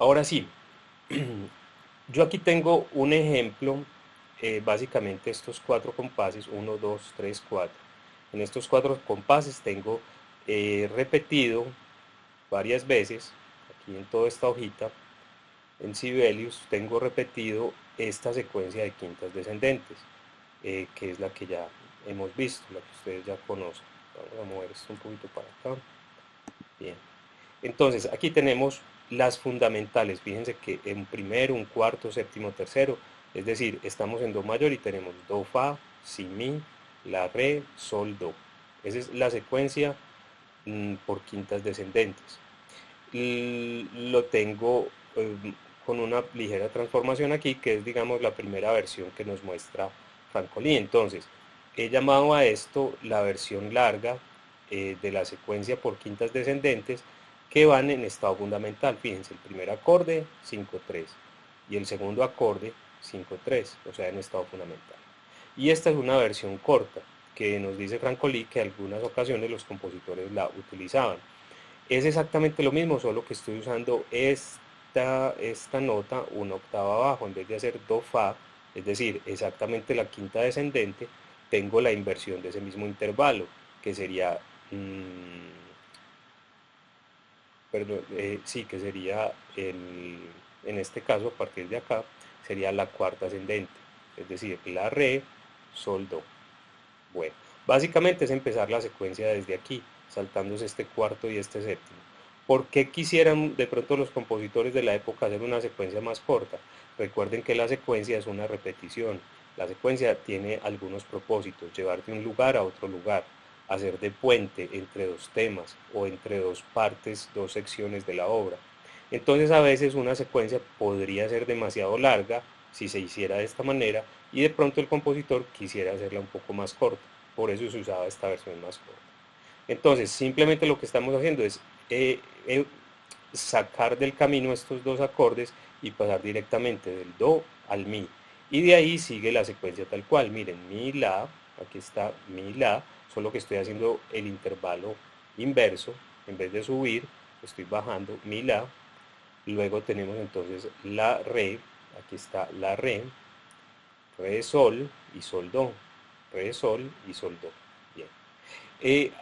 Ahora sí, yo aquí tengo un ejemplo, básicamente estos cuatro compases, uno 2 3 4. En estos cuatro compases tengo repetido varias veces, aquí en toda esta hojita, en Sibelius, tengo repetido esta secuencia de quintas descendentes, que es la que ya hemos visto, la que ustedes ya conocen. Vamos a mover esto un poquito para acá. Bien. Entonces, aquí tenemos las fundamentales. Fíjense que en primero, un cuarto, séptimo, tercero, es decir, estamos en do mayor y tenemos do, fa, si, mi, la, re, sol, do. Esa es la secuencia por quintas descendentes. Lo tengo con una ligera transformación aquí, que es, digamos, la primera versión que nos muestra Francolí. Entonces, he llamado a esto la versión larga de la secuencia por quintas descendentes que van en estado fundamental. Fíjense, el primer acorde 5-3 y el segundo acorde 5-3, o sea, en estado fundamental. Y esta es una versión corta que nos dice Francolí que en algunas ocasiones los compositores la utilizaban. Es exactamente lo mismo, solo que estoy usando esta nota una octava abajo. En vez de hacer do, fa, es decir, exactamente la quinta descendente, tengo la inversión de ese mismo intervalo, que sería, perdón, sí, que sería, en este caso, a partir de acá, sería la cuarta ascendente, es decir, la, re, sol, do. Bueno, básicamente es empezar la secuencia desde aquí, saltándose este cuarto y este séptimo. ¿Por qué quisieran de pronto los compositores de la época hacer una secuencia más corta? Recuerden que la secuencia es una repetición. La secuencia tiene algunos propósitos: llevar de un lugar a otro lugar, hacer de puente entre dos temas o entre dos partes, dos secciones de la obra. Entonces a veces una secuencia podría ser demasiado larga si se hiciera de esta manera y de pronto el compositor quisiera hacerla un poco más corta. Por eso se usaba esta versión más corta. Entonces simplemente lo que estamos haciendo es eh, eh, sacar del camino estos dos acordes y pasar directamente del do al mi. Y de ahí sigue la secuencia tal cual. Miren, mi, la, aquí está mi, la, solo que estoy haciendo el intervalo inverso. En vez de subir, estoy bajando mi, la. Luego tenemos entonces la, re, aquí está la, re, sol y sol, do. Re, sol y sol, do. Bien.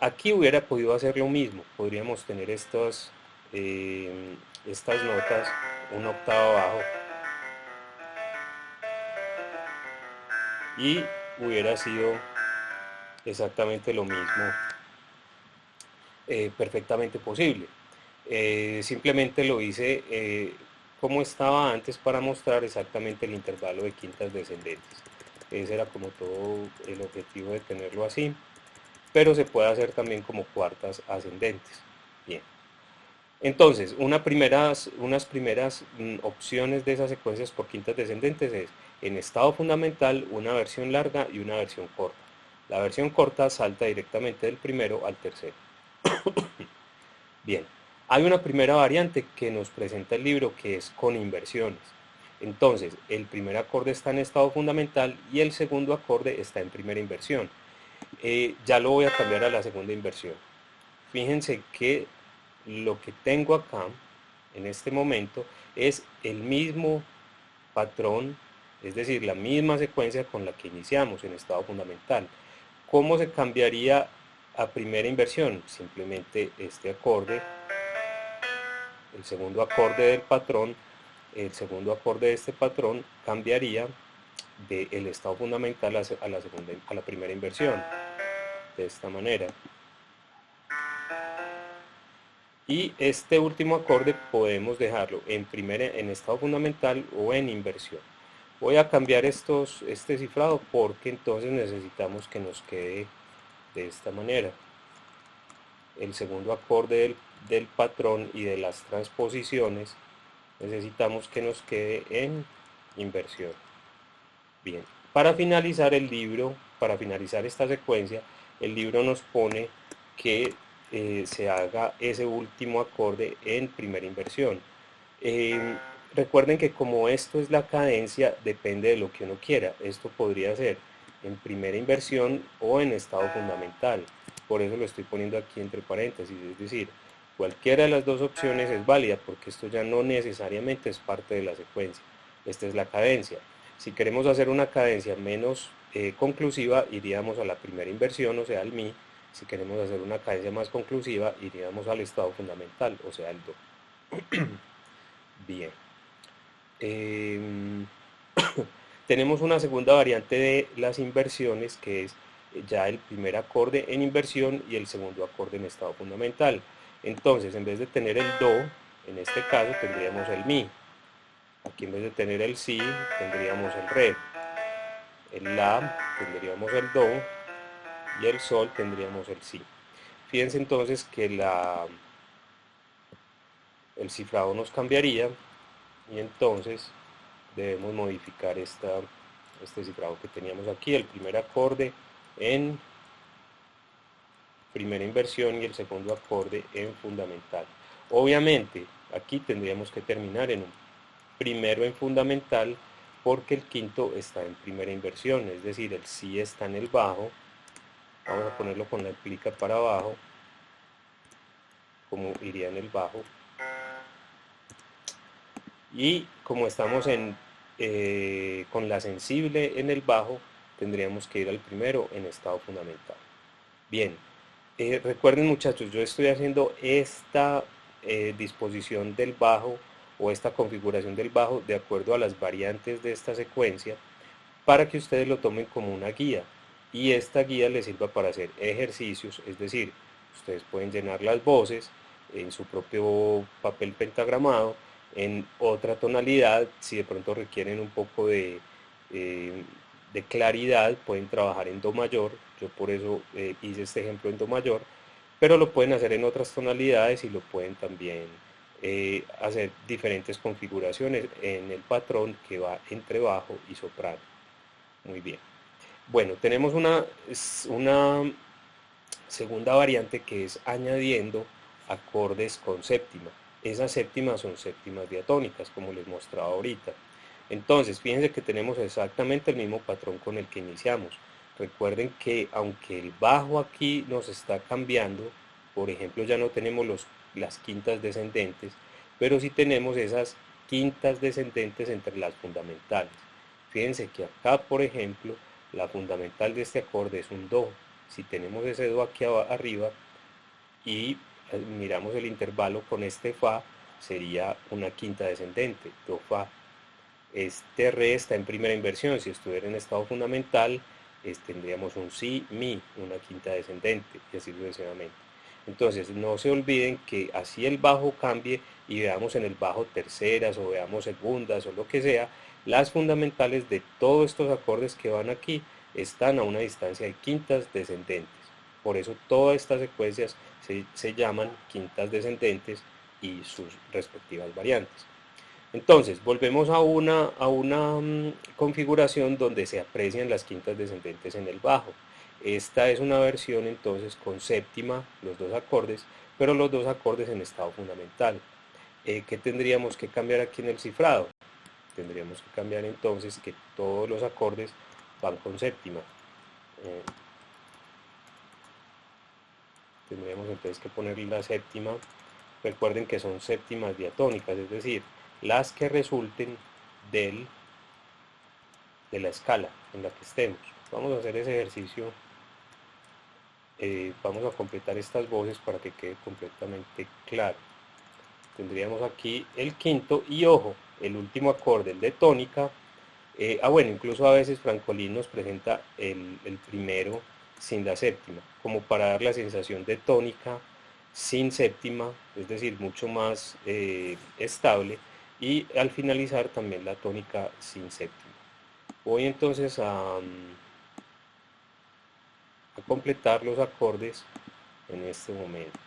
Aquí hubiera podido hacer lo mismo. Podríamos tener estas notas una octava abajo y hubiera sido exactamente lo mismo, perfectamente posible. Simplemente lo hice como estaba antes para mostrar exactamente el intervalo de quintas descendentes. Ese era como todo el objetivo de tenerlo así, pero se puede hacer también como cuartas ascendentes. Bien. Entonces, unas primeras opciones de esas secuencias por quintas descendentes es en estado fundamental una versión larga y una versión corta. La versión corta salta directamente del primero al tercero. Bien, hay una primera variante que nos presenta el libro que es con inversiones. Entonces, el primer acorde está en estado fundamental y el segundo acorde está en primera inversión. Ya lo voy a cambiar a la segunda inversión. Fíjense que lo que tengo acá en este momento es el mismo patrón, es decir, la misma secuencia con la que iniciamos en estado fundamental. ¿Cómo se cambiaría a primera inversión? Simplemente este acorde, el segundo acorde del patrón, el segundo acorde de este patrón cambiaría del estado fundamental a la primera inversión, de esta manera. Y este último acorde podemos dejarlo en estado fundamental o en inversión. Voy a cambiar este cifrado porque entonces necesitamos que nos quede de esta manera. El segundo acorde del patrón y de las transposiciones necesitamos que nos quede en inversión. Bien, para finalizar el libro, para finalizar esta secuencia, el libro nos pone que se haga ese último acorde en primera inversión. Eh, Recuerden que como esto es la cadencia, depende de lo que uno quiera. Esto podría ser en primera inversión o en estado fundamental. Por eso lo estoy poniendo aquí entre paréntesis, es decir, Cualquiera de las dos opciones es válida porque esto ya no necesariamente es parte de la secuencia. Esta es la cadencia. Si queremos hacer una cadencia menos conclusiva, iríamos a la primera inversión, o sea, al mi. Si queremos hacer una cadencia más conclusiva, iríamos al estado fundamental, o sea, al do. Bien. Em, tenemos una segunda variante de las inversiones que es ya el primer acorde en inversión y el segundo acorde en estado fundamental. Entonces, en vez de tener el do, en este caso tendríamos el mi. Aquí en vez de tener el si, tendríamos el re. El la tendríamos el do y el sol tendríamos el si. Fíjense entonces que el cifrado nos cambiaría y entonces debemos modificar este cifrado que teníamos aquí, el primer acorde en primera inversión y el segundo acorde en fundamental. Obviamente, aquí tendríamos que terminar en un primero en fundamental porque el quinto está en primera inversión, es decir, el si está en el bajo. Vamos a ponerlo con la plica para abajo, como iría en el bajo. Y como estamos con la sensible en el bajo, tendríamos que ir al primero en estado fundamental. Bien, recuerden muchachos, yo estoy haciendo esta disposición del bajo o esta configuración del bajo de acuerdo a las variantes de esta secuencia para que ustedes lo tomen como una guía y esta guía les sirva para hacer ejercicios, es decir, ustedes pueden llenar las voces en su propio papel pentagramado en otra tonalidad, si de pronto requieren un poco de claridad, pueden trabajar en do mayor, yo por eso hice este ejemplo en do mayor, pero lo pueden hacer en otras tonalidades y lo pueden también hacer diferentes configuraciones en el patrón que va entre bajo y soprano. Muy bien. Bueno, tenemos una segunda variante que es añadiendo acordes con séptima. Esas séptimas son séptimas diatónicas, como les mostraba ahorita. Entonces, fíjense que tenemos exactamente el mismo patrón con el que iniciamos. Recuerden que aunque el bajo aquí nos está cambiando, por ejemplo, ya no tenemos las quintas descendentes, pero sí tenemos esas quintas descendentes entre las fundamentales. Fíjense que acá, por ejemplo, la fundamental de este acorde es un do. Si tenemos ese do aquí arriba y miramos el intervalo con este fa, sería una quinta descendente, do fa. Este re está en primera inversión, si estuviera en estado fundamental, tendríamos un si, mi, una quinta descendente y así sucesivamente. Entonces no se olviden que así el bajo cambie y veamos en el bajo terceras o veamos segundas o lo que sea, las fundamentales de todos estos acordes que van aquí están a una distancia de quintas descendentes. Por eso todas estas secuencias se llaman quintas descendentes y sus respectivas variantes. Entonces, volvemos a una configuración donde se aprecian las quintas descendentes en el bajo. Esta es una versión entonces con séptima, los dos acordes, pero los dos acordes en estado fundamental. ¿Qué tendríamos que cambiar aquí en el cifrado? Tendríamos que cambiar entonces que todos los acordes van con séptima. Eh, tendríamos entonces que ponerle la séptima. Recuerden que son séptimas diatónicas, es decir, las que resulten de la escala en la que estemos. Vamos a hacer ese ejercicio, vamos a completar estas voces para que quede completamente claro. Tendríamos aquí el quinto y ojo, el último acorde, el de tónica. Bueno, incluso a veces Francolín nos presenta el primero sin la séptima, como para dar la sensación de tónica sin séptima, es decir, mucho más estable, y al finalizar también la tónica sin séptima. Voy entonces a completar los acordes en este momento.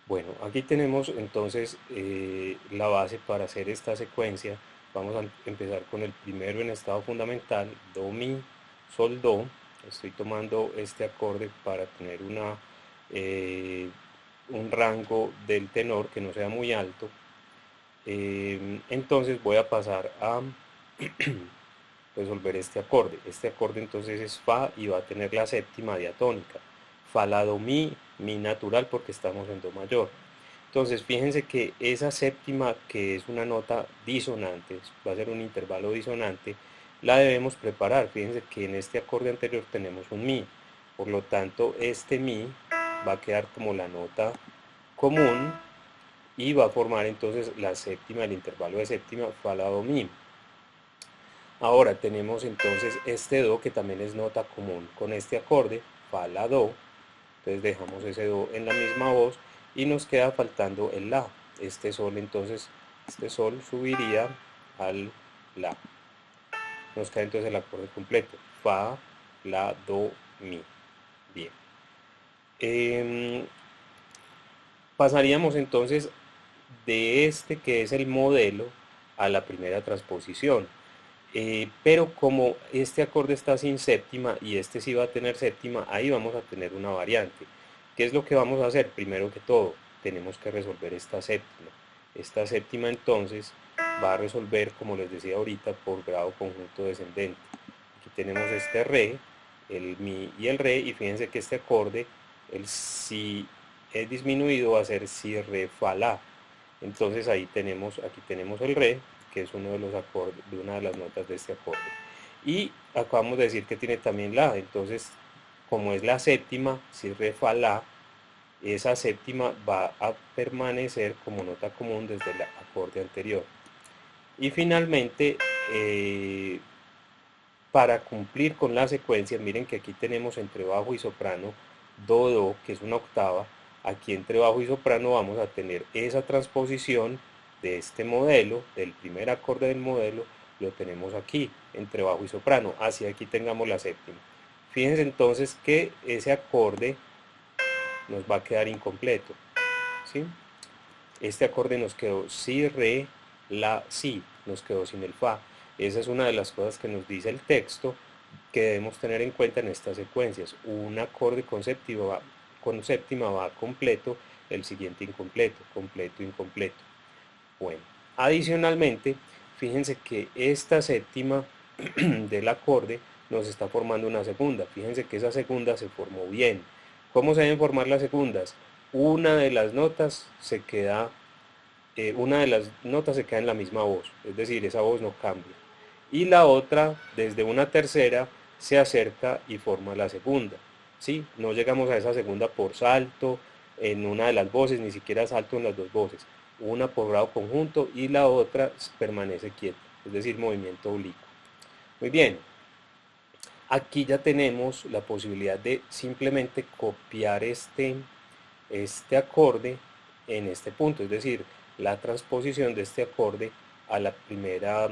Bueno, aquí tenemos entonces la base para hacer esta secuencia. Vamos a empezar con el primero en estado fundamental, do, mi, sol, do. Estoy tomando este acorde para tener un rango del tenor que no sea muy alto. Entonces voy a pasar a resolver este acorde. Este acorde entonces es fa y va a tener la séptima diatónica. Fa, la, do, mi, mi natural porque estamos en do mayor. Entonces fíjense que esa séptima, que es una nota disonante, va a ser un intervalo disonante, la debemos preparar. Fíjense que en este acorde anterior tenemos un mi, por lo tanto este mi va a quedar como la nota común y va a formar entonces la séptima, el intervalo de séptima, fa, la, do, mi. Ahora tenemos entonces este do que también es nota común con este acorde, fa, la, do. Entonces dejamos ese do en la misma voz y nos queda faltando el la. Este sol entonces, este sol subiría al la. Nos queda entonces el acorde completo, fa, la, do, mi. Bien. Pasaríamos entonces de este que es el modelo a la primera transposición. Pero como este acorde está sin séptima y este sí va a tener séptima, ahí vamos a tener una variante. ¿Qué es lo que vamos a hacer? Primero que todo, tenemos que resolver esta séptima. Esta séptima entonces va a resolver, como les decía ahorita, por grado conjunto descendente. Aquí tenemos este re, el mi y el re, y fíjense que este acorde, el si es disminuido, va a ser si, re, fa, la. Entonces ahí tenemos, aquí tenemos el re, que es uno de los acordes, de una de las notas de este acorde. Y acabamos de decir que tiene también la, entonces como es la séptima, si, re, fa, la, esa séptima va a permanecer como nota común desde el acorde anterior. Y finalmente, para cumplir con la secuencia, miren que aquí tenemos entre bajo y soprano do, do, que es una octava. Aquí entre bajo y soprano vamos a tener esa transposición de este modelo, del primer acorde del modelo, lo tenemos aquí, entre bajo y soprano, hacia aquí tengamos la séptima. Fíjense entonces que ese acorde nos va a quedar incompleto, ¿sí? Este acorde nos quedó si, re, la, si, nos quedó sin el fa. Esa es una de las cosas que nos dice el texto que debemos tener en cuenta en estas secuencias. Un acorde con séptima va completo, el siguiente incompleto, completo, incompleto. Bueno, adicionalmente, fíjense que esta séptima del acorde nos está formando una segunda. Fíjense que esa segunda se formó bien. ¿Cómo se deben formar las segundas? Una de las notas se queda en la misma voz, es decir, esa voz no cambia. Y la otra, desde una tercera, se acerca y forma la segunda. ¿Sí? No llegamos a esa segunda por salto en una de las voces, ni siquiera salto en las dos voces. Una por grado conjunto y la otra permanece quieta, es decir, movimiento oblicuo. Muy bien, aquí ya tenemos la posibilidad de simplemente copiar este acorde en este punto, es decir, la transposición de este acorde a la primera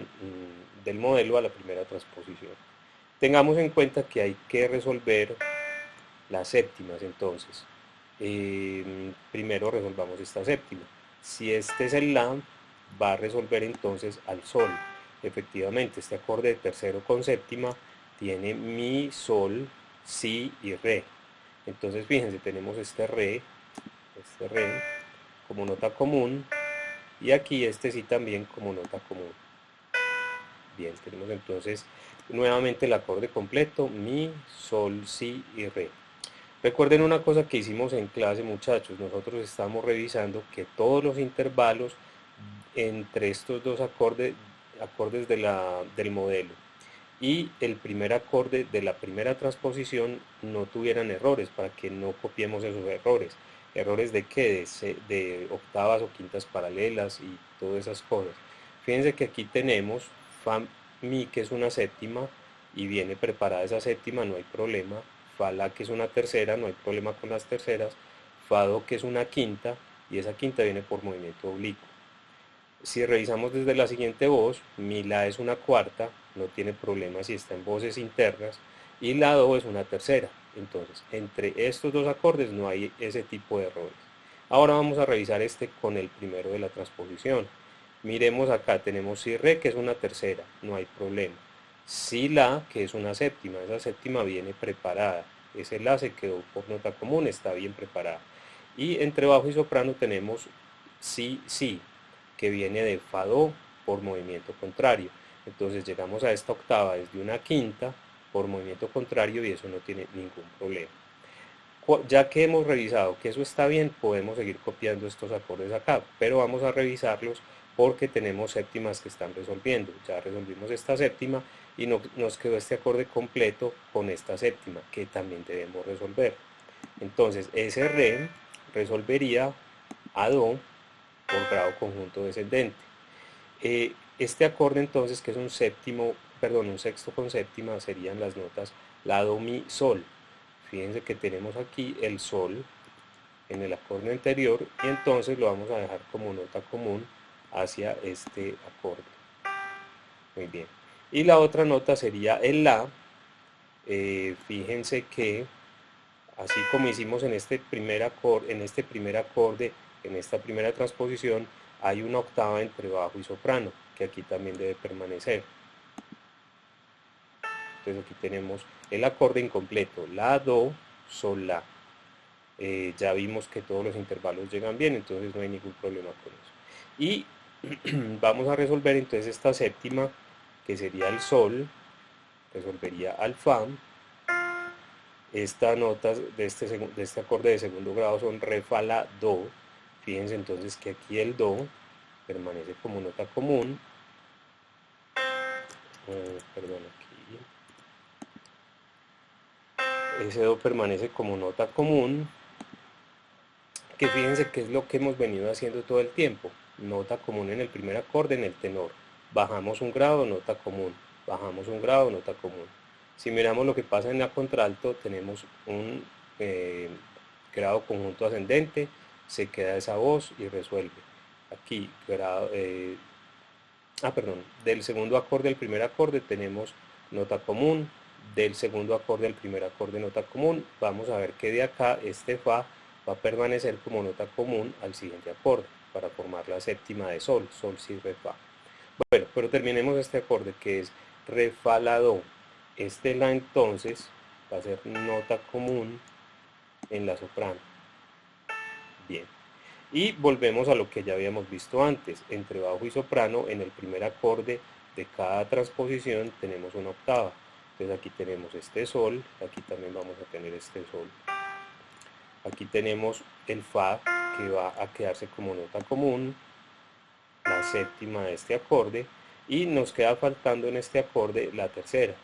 del modelo a la primera transposición. Tengamos en cuenta que hay que resolver las séptimas, entonces. Primero resolvamos esta séptima. Si este es el la, va a resolver entonces al sol. Efectivamente, este acorde de tercero con séptima tiene mi, sol, si y re. Entonces fíjense, tenemos este re como nota común y aquí este sí también como nota común. Bien, tenemos entonces nuevamente el acorde completo, mi, sol, si y re. Recuerden una cosa que hicimos en clase, muchachos, nosotros estamos revisando que todos los intervalos entre estos dos acordes del modelo y el primer acorde de la primera transposición no tuvieran errores, para que no copiemos esos errores. ¿Errores de qué? De octavas o quintas paralelas y todas esas cosas. Fíjense que aquí tenemos fa, mi, que es una séptima, y viene preparada esa séptima, no hay problema. Fa, la, que es una tercera, no hay problema con las terceras. Fa, do, que es una quinta, y esa quinta viene por movimiento oblicuo. Si revisamos desde la siguiente voz, mi, la es una cuarta, no tiene problema si está en voces internas, y la, do es una tercera. Entonces, entre estos dos acordes no hay ese tipo de errores. Ahora vamos a revisar este con el primero de la transposición. Miremos acá, tenemos si, re, que es una tercera, no hay problema. Si, la, que es una séptima, esa séptima viene preparada. Ese la se quedó por nota común, está bien preparada. Y entre bajo y soprano tenemos si, si, que viene de fa, do por movimiento contrario. Entonces llegamos a esta octava desde una quinta por movimiento contrario y eso no tiene ningún problema. Ya que hemos revisado que eso está bien, podemos seguir copiando estos acordes acá, pero vamos a revisarlos porque tenemos séptimas que están resolviendo. Ya resolvimos esta séptima y nos quedó este acorde completo con esta séptima que también debemos resolver. Entonces ese re resolvería a do por grado conjunto descendente. Este acorde entonces, que es un séptimo, perdón, un sexto con séptima, serían las notas la, do, mi, sol. Fíjense que tenemos aquí el sol en el acorde anterior y entonces lo vamos a dejar como nota común hacia este acorde. Muy bien. Y la otra nota sería el la. Fíjense que así como hicimos en este primer acorde, en esta primera transposición, hay una octava entre bajo y soprano, que aquí también debe permanecer. Entonces aquí tenemos el acorde incompleto, la, do, sol, la. Ya vimos que todos los intervalos llegan bien, entonces no hay ningún problema con eso. Y vamos a resolver entonces esta séptima, que sería el sol, resolvería al fa. Estas notas de este acorde de segundo grado son re, fa, la, do. Fíjense entonces que aquí el do permanece como nota común. Perdón, aquí. Ese do permanece como nota común, que fíjense que es lo que hemos venido haciendo todo el tiempo. Nota común en el primer acorde, en el tenor. Bajamos un grado, nota común. Bajamos un grado, nota común. Si miramos lo que pasa en la contralto, tenemos un grado conjunto ascendente, se queda esa voz y resuelve. Aquí, perdón, del segundo acorde al primer acorde tenemos nota común, del segundo acorde al primer acorde nota común. Vamos a ver que de acá este fa va a permanecer como nota común al siguiente acorde para formar la séptima de sol, sol, si, re, fa. Bueno, pero terminemos este acorde que es re, fa, la, do. Este la entonces va a ser nota común en la soprano. Bien. Y volvemos a lo que ya habíamos visto antes. Entre bajo y soprano, en el primer acorde de cada transposición tenemos una octava. Entonces aquí tenemos este sol, aquí también vamos a tener este sol. Aquí tenemos el fa, que va a quedarse como nota común, la séptima de este acorde, y nos queda faltando en este acorde la tercera,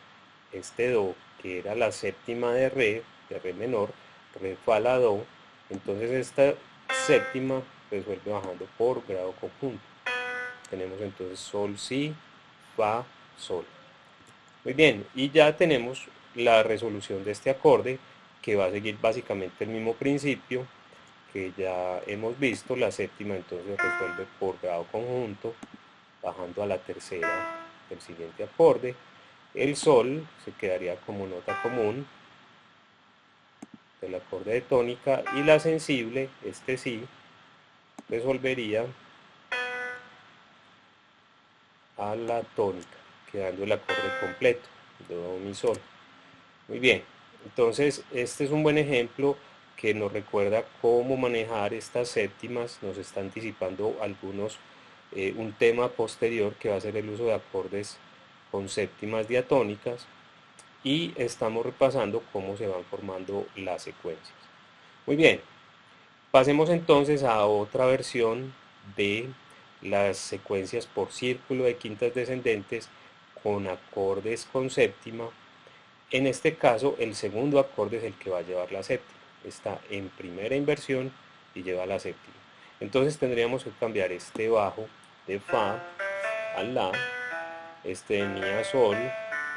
este do, que era la séptima de re menor, re, fa, la, do. Entonces esta séptima resuelve bajando por grado conjunto. Tenemos entonces sol, si, fa, sol. Muy bien, y ya tenemos la resolución de este acorde, que va a seguir básicamente el mismo principio que ya hemos visto. La séptima entonces resuelve por grado conjunto, bajando a la tercera del siguiente acorde. El sol se quedaría como nota común del acorde de tónica, y la sensible, este sí, resolvería a la tónica, quedando el acorde completo, do, mi, sol. Muy bien, entonces este es un buen ejemplo que nos recuerda cómo manejar estas séptimas. Nos está anticipando un tema posterior, que va a ser el uso de acordes con séptimas diatónicas, y estamos repasando cómo se van formando las secuencias. Muy bien, pasemos entonces a otra versión de las secuencias por círculo de quintas descendentes con acordes con séptima. En este caso, el segundo acorde es el que va a llevar la séptima. Está en primera inversión y lleva la séptima. Entonces tendríamos que cambiar este bajo de fa a la, este de mi a sol,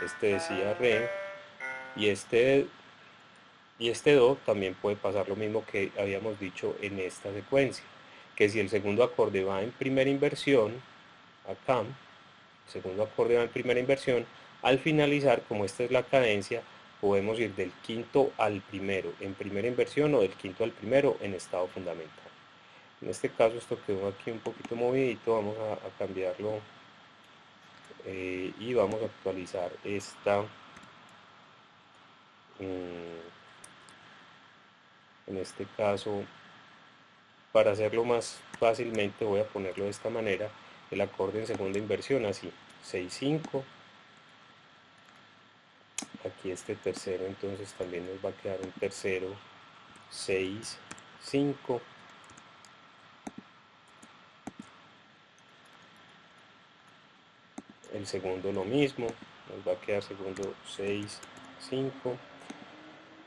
este de si a re, y este do también puede pasar lo mismo que habíamos dicho en esta secuencia, que si el segundo acorde va en primera inversión, acá, el segundo acorde va en primera inversión, al finalizar, como esta es la cadencia, podemos ir del quinto al primero en primera inversión, o del quinto al primero en estado fundamental. En este caso esto quedó aquí un poquito movidito, vamos a cambiarlo, y vamos a actualizar esta. En este caso, para hacerlo más fácilmente, voy a ponerlo de esta manera: el acorde en segunda inversión, así, 6, 5. Aquí este tercero entonces también nos va a quedar un tercero 6, 5. El segundo lo mismo, nos va a quedar segundo 6, 5.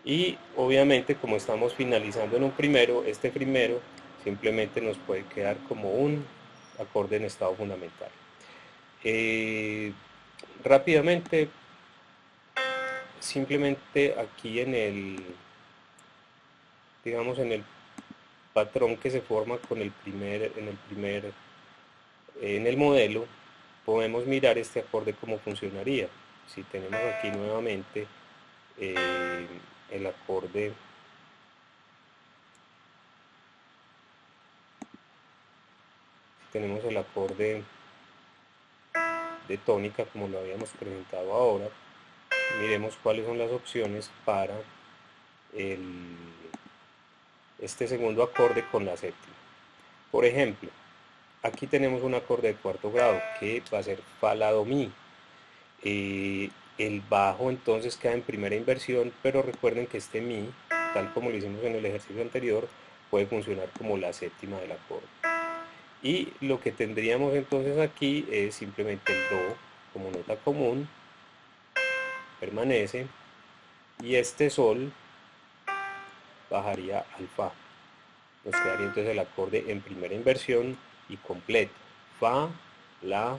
Y obviamente como estamos finalizando en un primero, este primero simplemente nos puede quedar como un acorde en estado fundamental. Rápidamente, simplemente aquí en el, digamos en el patrón que se forma con en el modelo, podemos mirar este acorde cómo funcionaría. Si tenemos aquí nuevamente el acorde, tenemos el acorde de tónica como lo habíamos presentado ahora, miremos cuáles son las opciones para este segundo acorde con la séptima. Por ejemplo, aquí tenemos un acorde de cuarto grado que va a ser fa la do mi. El bajo entonces queda en primera inversión, pero recuerden que este mi, tal como lo hicimos en el ejercicio anterior, puede funcionar como la séptima del acorde. Y lo que tendríamos entonces aquí es simplemente el do como nota común, permanece, y este sol bajaría al fa. Nos quedaría entonces el acorde en primera inversión y completo: fa, la,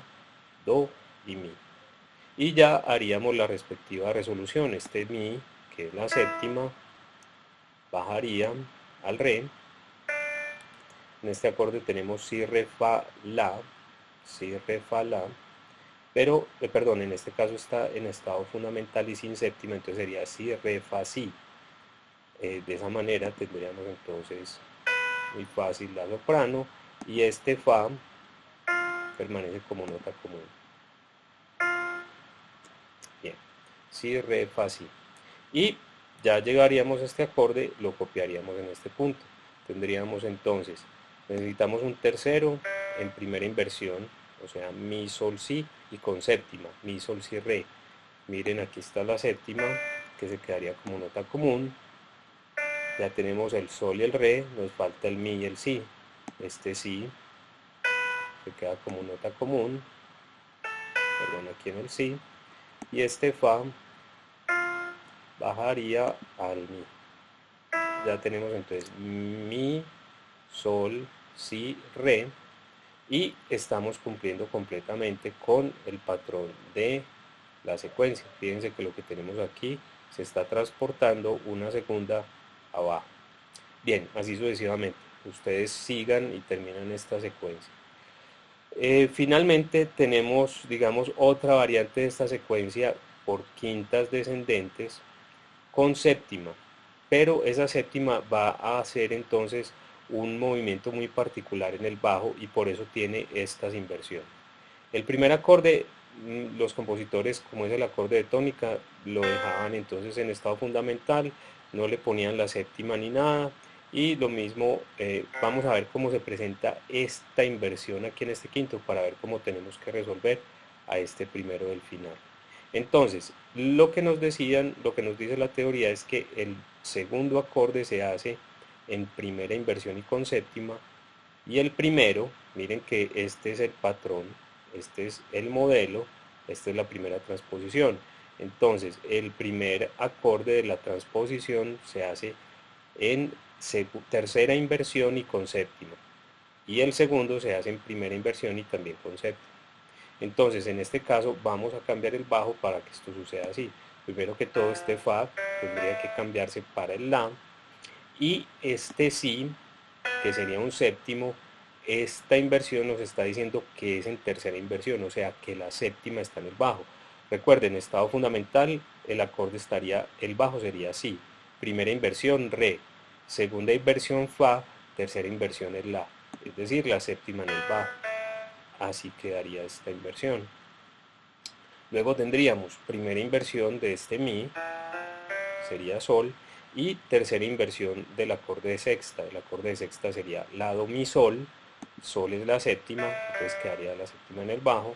do y mi. Y ya haríamos la respectiva resolución. Este mi, que es la séptima, bajaría al re. En este acorde tenemos si, re, fa, la, si, re, fa, la, pero, perdón, en este caso está en estado fundamental y sin séptima, entonces sería si, re, fa, si. De esa manera tendríamos entonces muy fácil la soprano, y este fa permanece como nota común. Bien, si, re, fa, si. Y ya llegaríamos a este acorde, lo copiaríamos en este punto. Tendríamos entonces, necesitamos un tercero en primera inversión, o sea, mi, sol, si, y con séptima, mi, sol, si, re. Miren, aquí está la séptima, que se quedaría como nota común. Ya tenemos el sol y el re, nos falta el mi y el si. Este si se queda como nota común, perdón, aquí en el si, y este fa bajaría al mi. Ya tenemos entonces mi, sol, si, re, y estamos cumpliendo completamente con el patrón de la secuencia. Fíjense que lo que tenemos aquí se está transportando una segunda abajo. Bien, así sucesivamente. Ustedes sigan y terminan esta secuencia. Finalmente tenemos, digamos, otra variante de esta secuencia por quintas descendentes con séptima, pero esa séptima va a hacer entonces un movimiento muy particular en el bajo y por eso tiene estas inversiones. El primer acorde, los compositores, como es el acorde de tónica, lo dejaban entonces en estado fundamental, no le ponían la séptima ni nada, y lo mismo, vamos a ver cómo se presenta esta inversión aquí en este quinto para ver cómo tenemos que resolver a este primero del final. Entonces, lo que nos decían, lo que nos dice la teoría es que el segundo acorde se hace en primera inversión y con séptima, y el primero, miren que este es el patrón, este es el modelo, esta es la primera transposición. Entonces, el primer acorde de la transposición se hace en tercera inversión y con séptima, y el segundo se hace en primera inversión y también con séptima. Entonces, en este caso vamos a cambiar el bajo para que esto suceda así. Primero que todo, este fa tendría que cambiarse para el la, y este si, que sería un séptimo, esta inversión nos está diciendo que es en tercera inversión, o sea que la séptima está en el bajo. Recuerden, en estado fundamental el acorde estaría, el bajo sería si, primera inversión re, segunda inversión fa, tercera inversión es la, es decir, la séptima en el bajo. Así quedaría esta inversión. Luego tendríamos primera inversión de este mi, sería sol, y tercera inversión del acorde de sexta. El acorde de sexta sería la, do, mi, sol. Sol es la séptima, entonces quedaría la séptima en el bajo.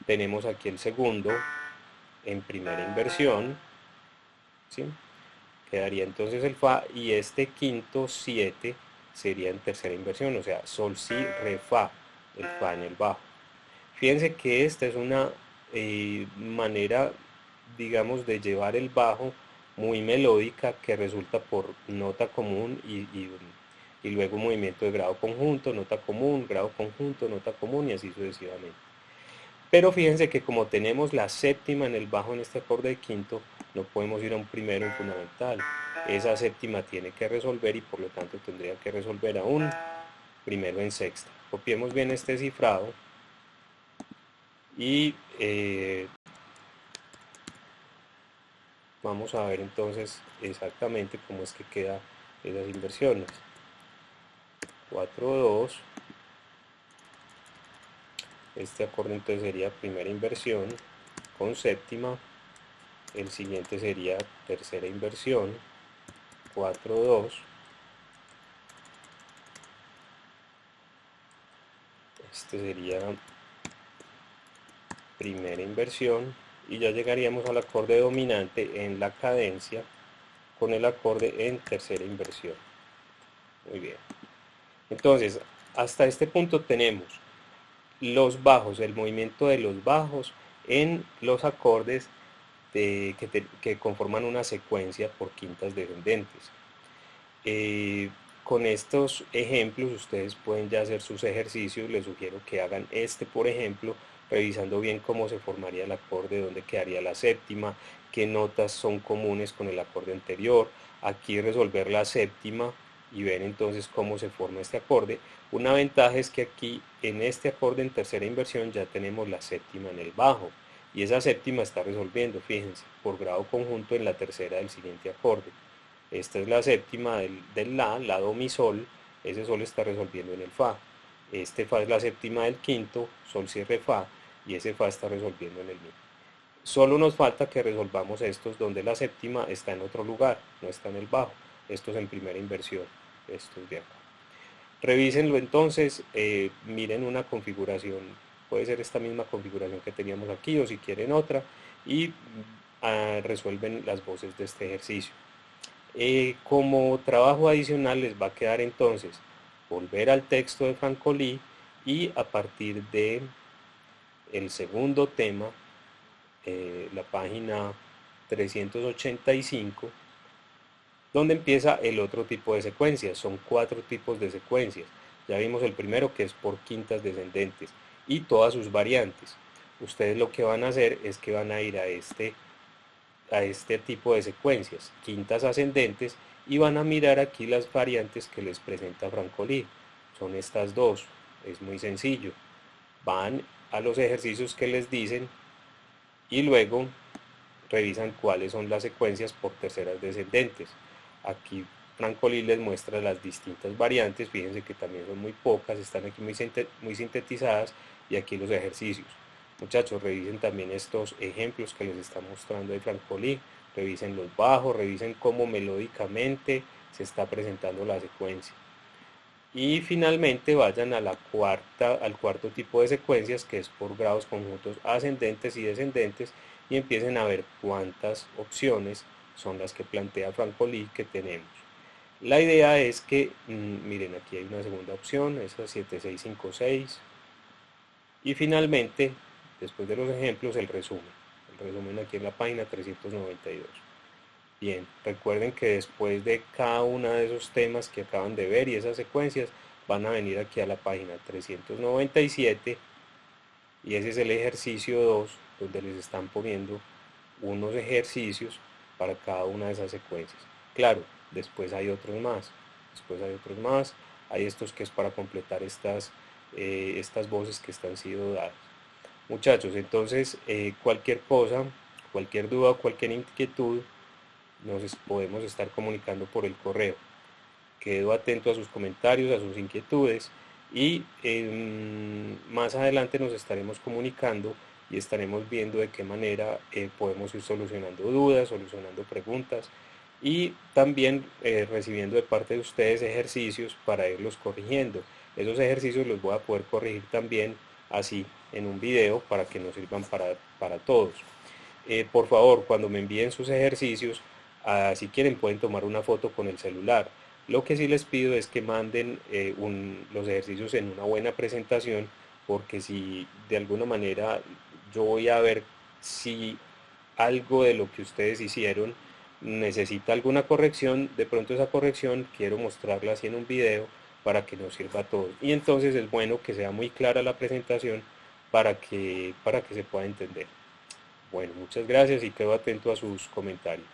Tenemos aquí el segundo en primera inversión, ¿sí? quedaría entonces el fa, y este quinto 7 sería en tercera inversión, o sea, sol, si, re, fa, el fa en el bajo. Fíjense que esta es una manera, digamos, de llevar el bajo muy melódica, que resulta por nota común y luego movimiento de grado conjunto, nota común, grado conjunto, nota común y así sucesivamente. Pero fíjense que como tenemos la séptima en el bajo en este acorde de quinto, no podemos ir a un primero en fundamental. Esa séptima tiene que resolver y por lo tanto tendría que resolver a un primero en sexta. Copiemos bien este cifrado y vamos a ver entonces exactamente cómo es que quedan esas inversiones. 4, 2. Este acorde entonces sería primera inversión con séptima. El siguiente sería tercera inversión, 4, 2. Este sería primera inversión y ya llegaríamos al acorde dominante en la cadencia con el acorde en tercera inversión. Muy bien. Entonces, hasta este punto tenemos los bajos, el movimiento de los bajos en los acordes que conforman una secuencia por quintas descendentes. Con estos ejemplos ustedes pueden ya hacer sus ejercicios. Les sugiero que hagan este, por ejemplo, revisando bien cómo se formaría el acorde, dónde quedaría la séptima, qué notas son comunes con el acorde anterior. Aquí resolver la séptima y ver entonces cómo se forma este acorde. Una ventaja es que aquí en este acorde en tercera inversión ya tenemos la séptima en el bajo y esa séptima está resolviendo, fíjense, por grado conjunto en la tercera del siguiente acorde. Esta es la séptima del la, do, mi, sol. Ese sol está resolviendo en el fa. Este fa es la séptima del quinto, sol, si, re, fa, y ese fa está resolviendo en el mi. Solo nos falta que resolvamos estos donde la séptima está en otro lugar, no está en el bajo. Estos en primera inversión, estos de acá. Revísenlo entonces, miren una configuración, puede ser esta misma configuración que teníamos aquí o si quieren otra, y resuelven las voces de este ejercicio. Como trabajo adicional les va a quedar entonces volver al texto de Francolí y a partir de el segundo tema, la página 385, donde empieza el otro tipo de secuencias. Son 4 tipos de secuencias. Ya vimos el primero, que es por quintas descendentes y todas sus variantes. Ustedes lo que van a hacer es que van a ir a este tipo de secuencias, quintas ascendentes, y van a mirar aquí las variantes que les presenta Francolí. Son estas dos, es muy sencillo. Van a los ejercicios que les dicen y luego revisan cuáles son las secuencias por terceras descendentes. Aquí Francolí les muestra las distintas variantes, fíjense que también son muy pocas, están aquí muy sintetizadas, y aquí los ejercicios. Muchachos, revisen también estos ejemplos que les está mostrando de Francolí, revisen los bajos, revisen cómo melódicamente se está presentando la secuencia. Y finalmente vayan a al cuarto tipo de secuencias, que es por grados conjuntos ascendentes y descendentes, y empiecen a ver cuántas opciones son las que plantea Francolí que tenemos. La idea es que, miren, aquí hay una segunda opción, esa 7656. Y finalmente, después de los ejemplos, el resumen. El resumen aquí en la página 392. Bien, recuerden que después de cada uno de esos temas que acaban de ver y esas secuencias, van a venir aquí a la página 397 y ese es el ejercicio 2, donde les están poniendo unos ejercicios para cada una de esas secuencias. Claro, después hay otros más, hay estos que es para completar estas voces que están siendo dadas. Muchachos, entonces cualquier cosa, cualquier duda o cualquier inquietud, nos podemos estar comunicando por el correo. Quedo atento a sus comentarios, a sus inquietudes y más adelante nos estaremos comunicando y estaremos viendo de qué manera podemos ir solucionando dudas, solucionando preguntas y también recibiendo de parte de ustedes ejercicios para irlos corrigiendo. Esos ejercicios los voy a poder corregir también así en un video para que nos sirvan para todos. Por favor, cuando me envíen sus ejercicios, Si quieren pueden tomar una foto con el celular. Lo que sí les pido es que manden los ejercicios en una buena presentación, porque si de alguna manera yo voy a ver si algo de lo que ustedes hicieron necesita alguna corrección, de pronto esa corrección quiero mostrarla así en un video para que nos sirva a todos. Y entonces es bueno que sea muy clara la presentación para que se pueda entender. Bueno, muchas gracias y quedo atento a sus comentarios.